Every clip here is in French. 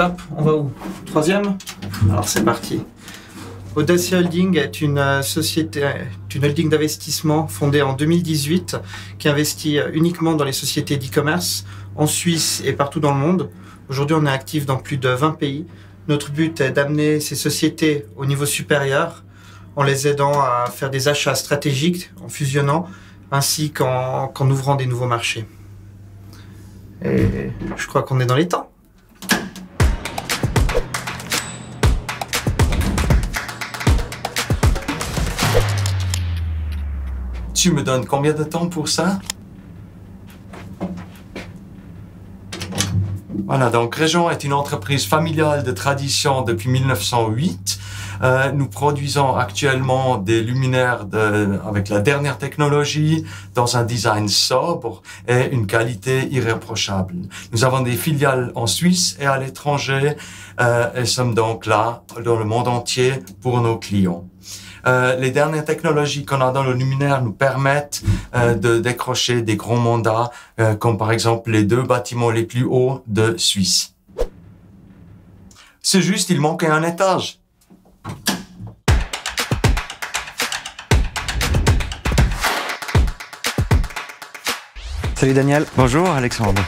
Top, on va où? Troisième? Alors c'est parti. Audacia Holding est une holding d'investissement fondée en 2018 qui investit uniquement dans les sociétés d'e-commerce en Suisse et partout dans le monde. Aujourd'hui, on est actif dans plus de 20 pays. Notre but est d'amener ces sociétés au niveau supérieur en les aidant à faire des achats stratégiques, en fusionnant, ainsi qu'en ouvrant des nouveaux marchés. Et je crois qu'on est dans les temps. Tu me donnes combien de temps pour ça? Voilà, donc Région est une entreprise familiale de tradition depuis 1908. Nous produisons actuellement des luminaires avec la dernière technologie, dans un design sobre et une qualité irréprochable. Nous avons des filiales en Suisse et à l'étranger et sommes donc là dans le monde entier pour nos clients. Les dernières technologies qu'on a dans le luminaire nous permettent de décrocher des gros mandats, comme par exemple les 2 bâtiments les plus hauts de Suisse. C'est juste, il manquait un étage. Salut Daniel. Bonjour Alexandre.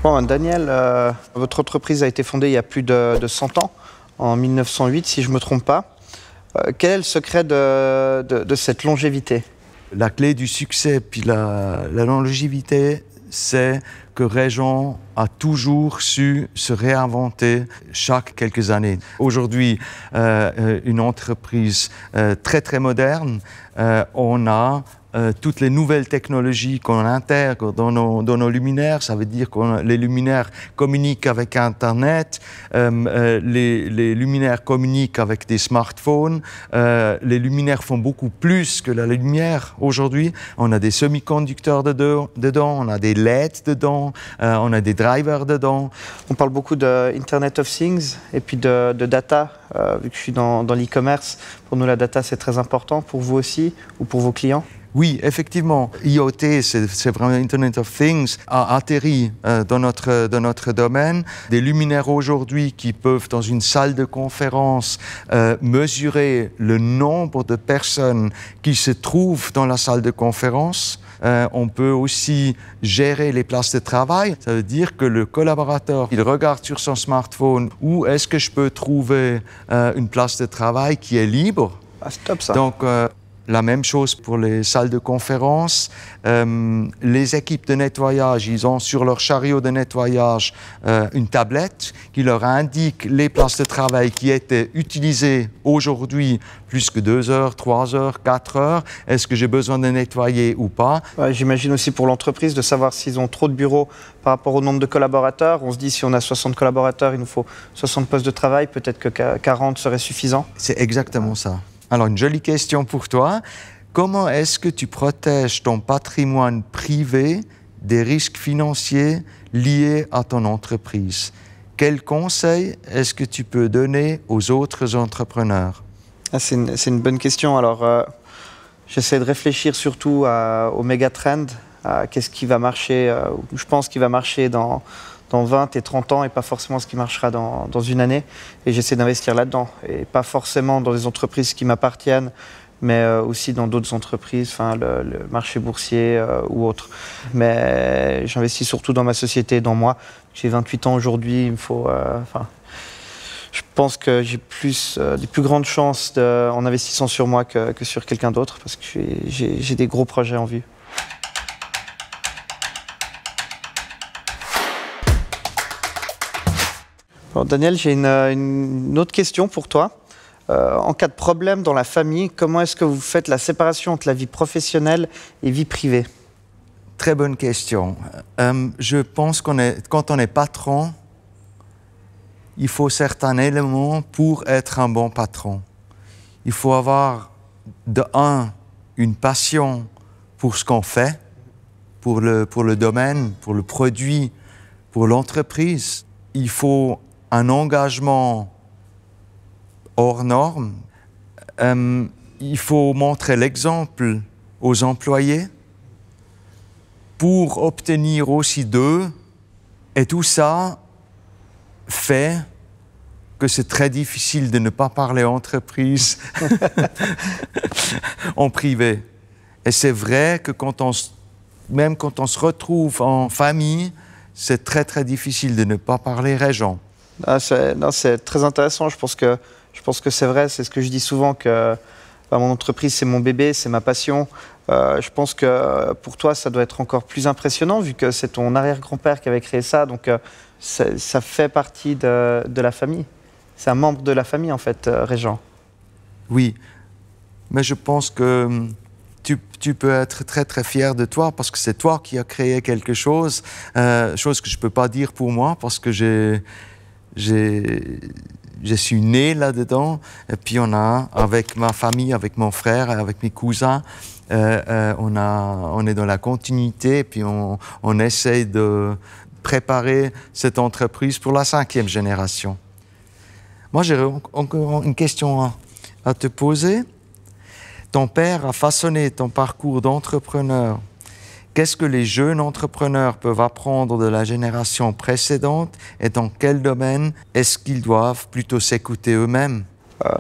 Bon, Daniel, votre entreprise a été fondée il y a plus de 100 ans, en 1908 si je ne me trompe pas. Quel est le secret de cette longévité? La clé du succès puis la longévité, c'est que Région a toujours su se réinventer chaque quelques années. Aujourd'hui, une entreprise très très moderne, on a toutes les nouvelles technologies qu'on intègre dans nos luminaires. Ça veut dire que les luminaires communiquent avec Internet, les luminaires communiquent avec des smartphones, les luminaires font beaucoup plus que la lumière aujourd'hui. On a des semi-conducteurs dedans, on a des LED dedans, on a des drivers dedans. On parle beaucoup de Internet of Things et puis de data. Vu que je suis dans l'e-commerce, pour nous la data c'est très important. Pour vous aussi ou pour vos clients? Oui, effectivement, IoT, c'est vraiment Internet of Things, a atterri dans notre domaine. Des luminaires aujourd'hui qui peuvent, dans une salle de conférence, mesurer le nombre de personnes qui se trouvent dans la salle de conférence. On peut aussi gérer les places de travail. Ça veut dire que le collaborateur, il regarde sur son smartphone où est-ce que je peux trouver une place de travail qui est libre. Ah, c'est top ça. Donc, la même chose pour les salles de conférence. Les équipes de nettoyage, ils ont sur leur chariot de nettoyage une tablette qui leur indique les places de travail qui étaient utilisées aujourd'hui plus que 2 heures, 3 heures, 4 heures. Est-ce que j'ai besoin de nettoyer ou pas? Ouais, j'imagine aussi pour l'entreprise de savoir s'ils ont trop de bureaux par rapport au nombre de collaborateurs. On se dit si on a 60 collaborateurs, il nous faut 60 postes de travail. Peut-être que 40 serait suffisant. C'est exactement ça. Alors, une jolie question pour toi. Comment est-ce que tu protèges ton patrimoine privé des risques financiers liés à ton entreprise? Quels conseils est-ce que tu peux donner aux autres entrepreneurs? C'est une bonne question. Alors, j'essaie de réfléchir surtout aux méga trends, à qu'est-ce qui va marcher, je pense qu'il va marcher dans 20 et 30 ans et pas forcément ce qui marchera dans une année. Et j'essaie d'investir là-dedans. Et pas forcément dans des entreprises qui m'appartiennent, mais aussi dans d'autres entreprises, enfin le marché boursier ou autre. Mais j'investis surtout dans ma société, dans moi. J'ai 28 ans aujourd'hui, il me faut... je pense que j'ai des plus grandes chances en investissant sur moi que sur quelqu'un d'autre, parce que j'ai des gros projets en vue. Alors Daniel, j'ai une autre question pour toi. En cas de problème dans la famille, comment est-ce que vous faites la séparation entre la vie professionnelle et vie privée? Très bonne question. Je pense quand on est patron, il faut certains éléments pour être un bon patron. Il faut avoir, une passion pour ce qu'on fait, pour le domaine, pour le produit, pour l'entreprise. Il faut un engagement hors norme. Il faut montrer l'exemple aux employés pour obtenir aussi d'eux. Et tout ça fait que c'est très difficile de ne pas parler entreprise en privé. Et c'est vrai que même quand on se retrouve en famille, c'est très très difficile de ne pas parler régent. C'est très intéressant. Je pense que c'est vrai. C'est ce que je dis souvent que mon entreprise, c'est mon bébé, c'est ma passion. Je pense que pour toi, ça doit être encore plus impressionnant vu que c'est ton arrière-grand-père qui avait créé ça. Donc, ça fait partie de la famille. C'est un membre de la famille, en fait, Régent. Oui, mais je pense que tu peux être très très fier de toi parce que c'est toi qui as créé quelque chose, chose que je ne peux pas dire pour moi parce que je suis né là-dedans. Et puis avec ma famille, avec mon frère, avec mes cousins, on est dans la continuité et puis on essaye de préparer cette entreprise pour la 5e génération. Moi, j'ai encore une question à te poser. Ton père a façonné ton parcours d'entrepreneur. Qu'est-ce que les jeunes entrepreneurs peuvent apprendre de la génération précédente et dans quel domaine est-ce qu'ils doivent plutôt s'écouter eux-mêmes?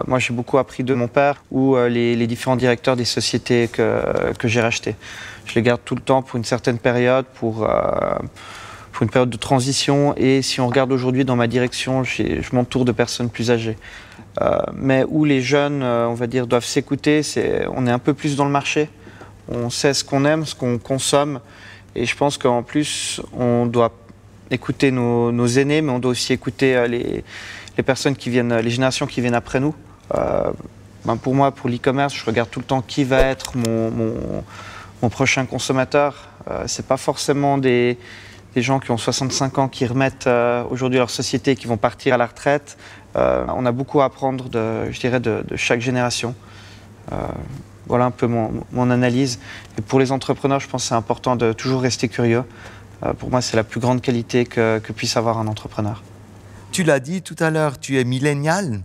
Moi, j'ai beaucoup appris de mon père ou les différents directeurs des sociétés que j'ai rachetées. Je les garde tout le temps pour une certaine période, pour une période de transition. Et si on regarde aujourd'hui dans ma direction, je m'entoure de personnes plus âgées. Mais où les jeunes, on va dire, doivent s'écouter, on est un peu plus dans le marché. On sait ce qu'on aime, ce qu'on consomme. Et je pense qu'en plus, on doit écouter nos aînés, mais on doit aussi écouter les personnes qui viennent, les générations qui viennent après nous. Pour moi, pour l'e-commerce, je regarde tout le temps qui va être mon prochain consommateur. C'est pas forcément des gens qui ont 65 ans qui remettent aujourd'hui leur société et qui vont partir à la retraite. On a beaucoup à apprendre de chaque génération. Voilà un peu mon analyse. Et pour les entrepreneurs, je pense que c'est important de toujours rester curieux. Pour moi, c'est la plus grande qualité que puisse avoir un entrepreneur. Tu l'as dit tout à l'heure, tu es millénial.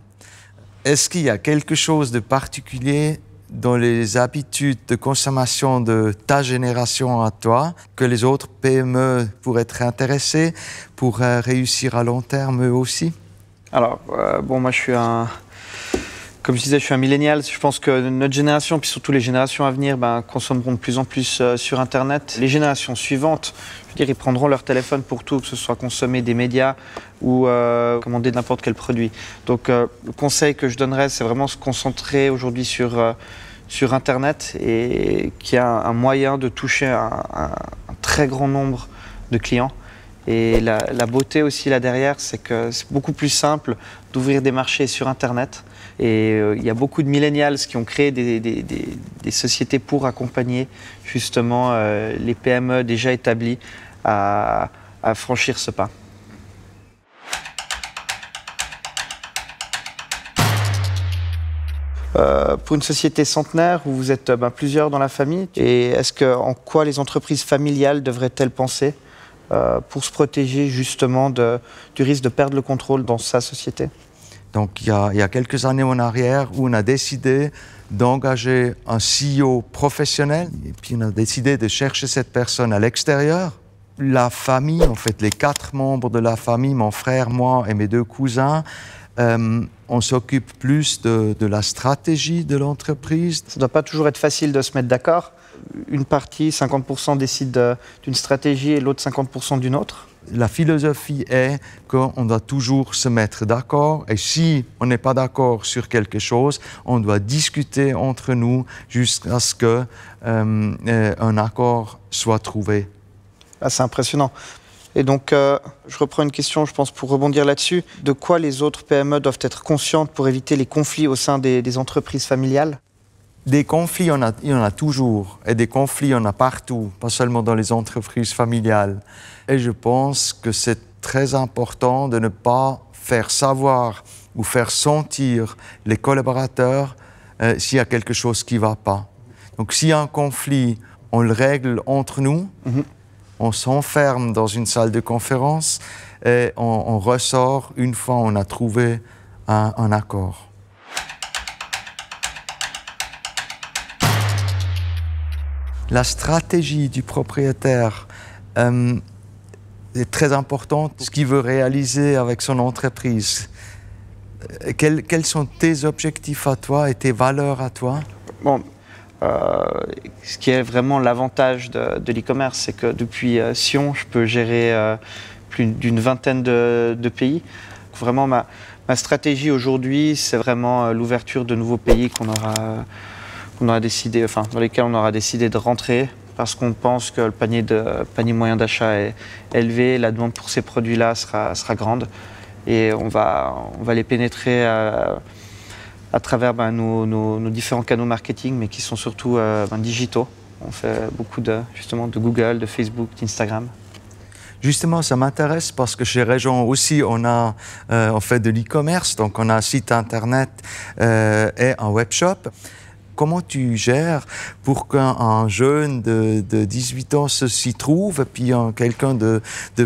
Est-ce qu'il y a quelque chose de particulier dans les habitudes de consommation de ta génération à toi que les autres PME pourraient être intéressés pour réussir à long terme eux aussi? Alors, moi comme je disais, je suis un millénial. Je pense que notre génération, puis surtout les générations à venir, consommeront de plus en plus sur Internet. Les générations suivantes, je veux dire, ils prendront leur téléphone pour tout, que ce soit consommer des médias ou commander n'importe quel produit. Donc, le conseil que je donnerais, c'est vraiment se concentrer aujourd'hui sur Internet et qu'il y a un moyen de toucher un très grand nombre de clients. Et la beauté aussi là derrière, c'est que c'est beaucoup plus simple d'ouvrir des marchés sur Internet. Et il y a beaucoup de millennials qui ont créé des sociétés pour accompagner justement les PME déjà établies à franchir ce pas. Pour une société centenaire où vous êtes plusieurs dans la famille, et en quoi les entreprises familiales devraient-elles penser pour se protéger justement du risque de perdre le contrôle dans sa société? Donc il y a quelques années en arrière où on a décidé d'engager un CEO professionnel et puis on a décidé de chercher cette personne à l'extérieur. La famille, en fait les 4 membres de la famille, mon frère, moi et mes 2 cousins, on s'occupe plus de la stratégie de l'entreprise. Ça ne doit pas toujours être facile de se mettre d'accord. Une partie, 50% décide d'une stratégie et l'autre 50% d'une autre. La philosophie est qu'on doit toujours se mettre d'accord et si on n'est pas d'accord sur quelque chose, on doit discuter entre nous jusqu'à ce qu'un accord soit trouvé. Ah, c'est impressionnant. Et donc, je reprends une question, je pense, pour rebondir là-dessus. De quoi les autres PME doivent être conscientes pour éviter les conflits au sein des entreprises familiales? Des conflits, il y en a toujours. Et des conflits, il y en a partout, pas seulement dans les entreprises familiales. Et je pense que c'est très important de ne pas faire savoir ou faire sentir les collaborateurs s'il y a quelque chose qui ne va pas. Donc s'il y a un conflit, on le règle entre nous. On s'enferme dans une salle de conférence et on ressort une fois on a trouvé un accord. La stratégie du propriétaire est très importante. Ce qu'il veut réaliser avec son entreprise. Quels sont tes objectifs à toi et tes valeurs à toi? Bon, ce qui est vraiment l'avantage de l'e-commerce, c'est que depuis Sion, je peux gérer plus d'une vingtaine de pays. Vraiment, ma stratégie aujourd'hui, c'est vraiment l'ouverture de nouveaux pays qu'on aura décidé, enfin, dans lesquels on aura décidé de rentrer, parce qu'on pense que le panier moyen d'achat est élevé, la demande pour ces produits-là sera grande, et on va les pénétrer à travers nos différents canaux marketing, mais qui sont surtout digitaux. On fait beaucoup justement de Google, de Facebook, d'Instagram. Justement, ça m'intéresse parce que chez Régent aussi, on fait de l'e-commerce, donc on a un site internet et un webshop. Comment tu gères pour qu'un jeune de 18 ans s'y trouve, et puis quelqu'un de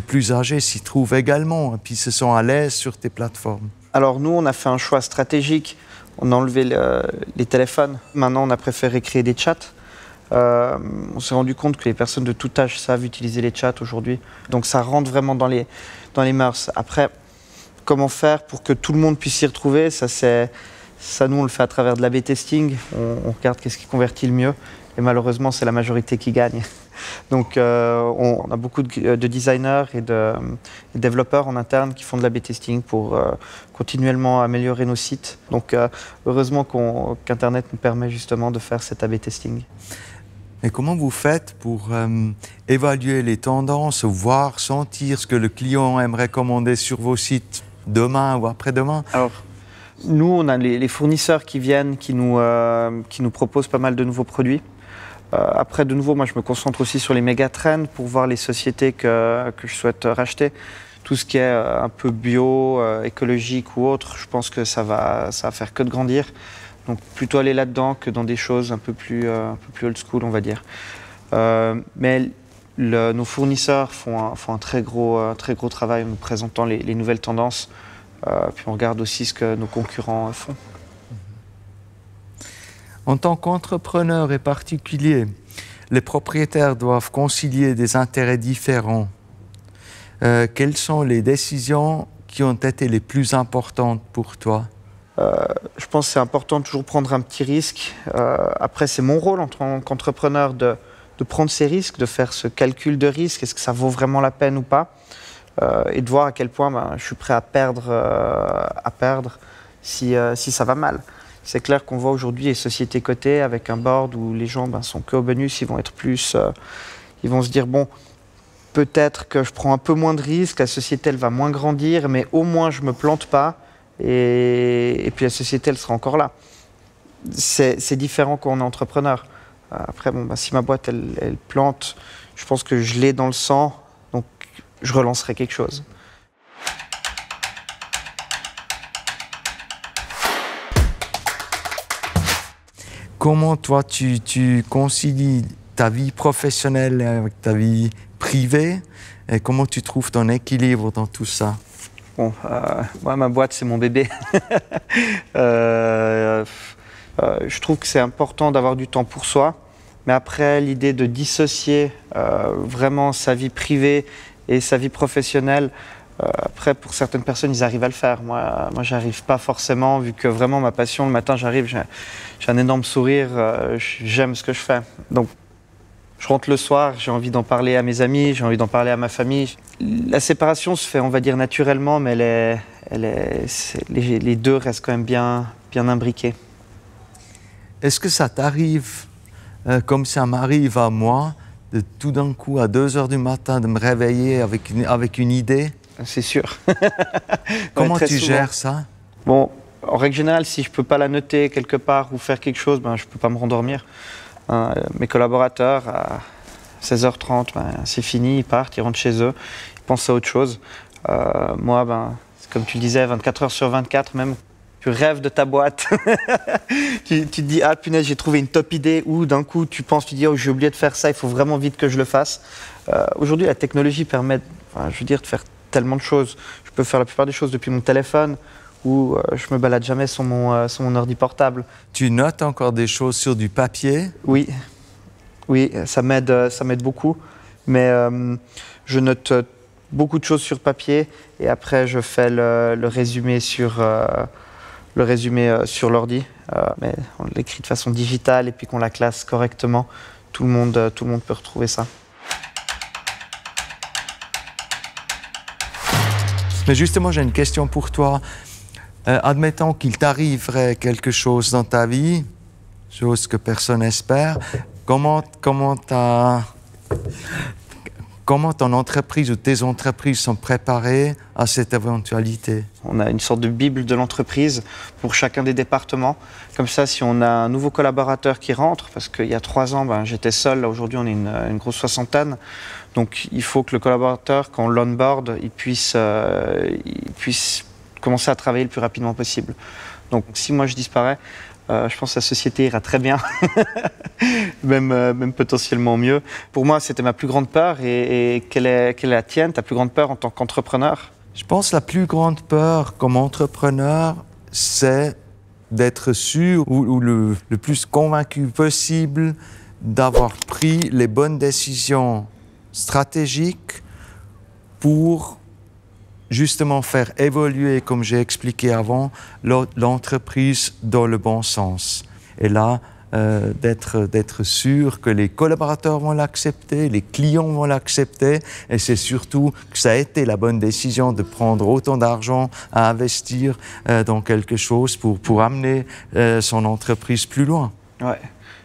plus âgé s'y trouve également, et puis se sent à l'aise sur tes plateformes? Alors nous, on a fait un choix stratégique. On a enlevé les téléphones. Maintenant, on a préféré créer des chats. On s'est rendu compte que les personnes de tout âge savent utiliser les chats aujourd'hui. Donc ça rentre vraiment dans les mœurs. Après, comment faire pour que tout le monde puisse s'y retrouver, ça, nous, on le fait à travers de l'A/B testing. On regarde qu'est-ce qui convertit le mieux. Et malheureusement, c'est la majorité qui gagne. Donc on a beaucoup de designers et de développeurs en interne qui font de l'A/B testing pour continuellement améliorer nos sites. Donc heureusement qu'Internet nous permet justement de faire cet A/B testing. Et comment vous faites pour évaluer les tendances, voir, sentir ce que le client aimerait commander sur vos sites demain ou après-demain? Alors, nous, on a les fournisseurs qui viennent, qui nous proposent pas mal de nouveaux produits. Après, de nouveau, moi, je me concentre aussi sur les méga trends pour voir les sociétés que je souhaite racheter. Tout ce qui est un peu bio, écologique ou autre, je pense que ça va faire que de grandir. Donc plutôt aller là-dedans que dans des choses un peu plus old school, on va dire. Mais nos fournisseurs font un très gros travail en nous présentant les nouvelles tendances. Puis on regarde aussi ce que nos concurrents font. En tant qu'entrepreneur et particulier, les propriétaires doivent concilier des intérêts différents. Quelles sont les décisions qui ont été les plus importantes pour toi? Je pense que c'est important de toujours prendre un petit risque. Après, c'est mon rôle en tant qu'entrepreneur de prendre ces risques, de faire ce calcul de risque. Est-ce que ça vaut vraiment la peine ou pas? Et de voir à quel point je suis prêt à perdre si ça va mal. C'est clair qu'on voit aujourd'hui les sociétés cotées avec un board où les gens sont que au bonus, ils vont être plus... ils vont se dire, bon, peut-être que je prends un peu moins de risques, la société elle va moins grandir, mais au moins je ne me plante pas et puis la société elle sera encore là. C'est différent quand on est entrepreneur. Après, si ma boîte elle plante, je pense que je l'ai dans le sang, donc je relancerai quelque chose. Comment toi, tu concilies ta vie professionnelle avec ta vie privée et comment tu trouves ton équilibre dans tout ça? Bon, moi, ma boîte, c'est mon bébé. Je trouve que c'est important d'avoir du temps pour soi. Mais après, l'idée de dissocier vraiment sa vie privée et sa vie professionnelle, après, pour certaines personnes, ils arrivent à le faire. Moi, j'arrive pas forcément, vu que vraiment ma passion, le matin, j'arrive, j'ai un énorme sourire, j'aime ce que je fais. Donc, je rentre le soir, j'ai envie d'en parler à mes amis, j'ai envie d'en parler à ma famille. La séparation se fait, on va dire, naturellement, mais les deux restent quand même bien imbriqués. Est-ce que ça t'arrive, comme ça m'arrive à moi, de tout d'un coup, à 2 heures du matin, de me réveiller avec une idée? C'est sûr. Comment tu gères ça? Bon, en règle générale, si je ne peux pas la noter quelque part ou faire quelque chose, je ne peux pas me rendormir. Mes collaborateurs, à 16h30, c'est fini, ils partent, ils rentrent chez eux, ils pensent à autre chose. Moi, comme tu le disais, 24 heures sur 24, même, tu rêves de ta boîte. tu te dis, ah punaise, j'ai trouvé une top idée, ou d'un coup, tu penses, tu dis, oh, j'ai oublié de faire ça, il faut vraiment vite que je le fasse. Aujourd'hui, la technologie permet, de faire tellement de choses. Je peux faire la plupart des choses depuis mon téléphone ou je me balade jamais sur mon ordi portable. Tu notes encore des choses sur du papier? Oui. Oui, ça m'aide beaucoup. Mais je note beaucoup de choses sur papier et après je fais le résumé sur l'ordi. Mais on l'écrit de façon digitale et puis qu'on la classe correctement. Tout le monde peut retrouver ça. Mais justement, j'ai une question pour toi. Admettons qu'il t'arriverait quelque chose dans ta vie, chose que personne n'espère, comment ton entreprise ou tes entreprises sont préparées à cette éventualité? On a une sorte de bible de l'entreprise pour chacun des départements. Comme ça, si on a un nouveau collaborateur qui rentre, parce qu'il y a 3 ans, j'étais seul, là aujourd'hui on est une grosse soixantaine, donc il faut que le collaborateur, quand on l'onboard, il puisse commencer à travailler le plus rapidement possible. Donc si moi je disparais, je pense que la société ira très bien, même potentiellement mieux. Pour moi, c'était ma plus grande peur. Et quelle est la tienne, ta plus grande peur en tant qu'entrepreneur? Je pense que la plus grande peur comme entrepreneur, c'est d'être sûr ou le plus convaincu possible d'avoir pris les bonnes décisions stratégiques pour justement faire évoluer, comme j'ai expliqué avant, l'entreprise dans le bon sens. Et là, d'être sûr que les collaborateurs vont l'accepter, les clients vont l'accepter, et c'est surtout que ça a été la bonne décision de prendre autant d'argent à investir dans quelque chose pour amener son entreprise plus loin. Ouais.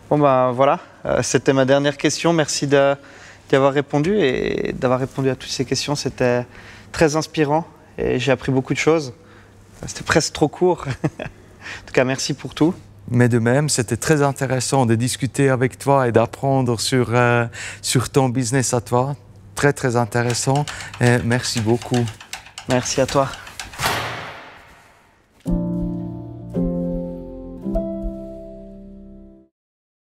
Bon voilà, c'était ma dernière question. Merci d'y avoir répondu et d'avoir répondu à toutes ces questions. C'était très inspirant et j'ai appris beaucoup de choses. C'était presque trop court. En tout cas, merci pour tout. Mais de même, c'était très intéressant de discuter avec toi et d'apprendre sur ton business à toi. Très, très intéressant. Et merci beaucoup. Merci à toi.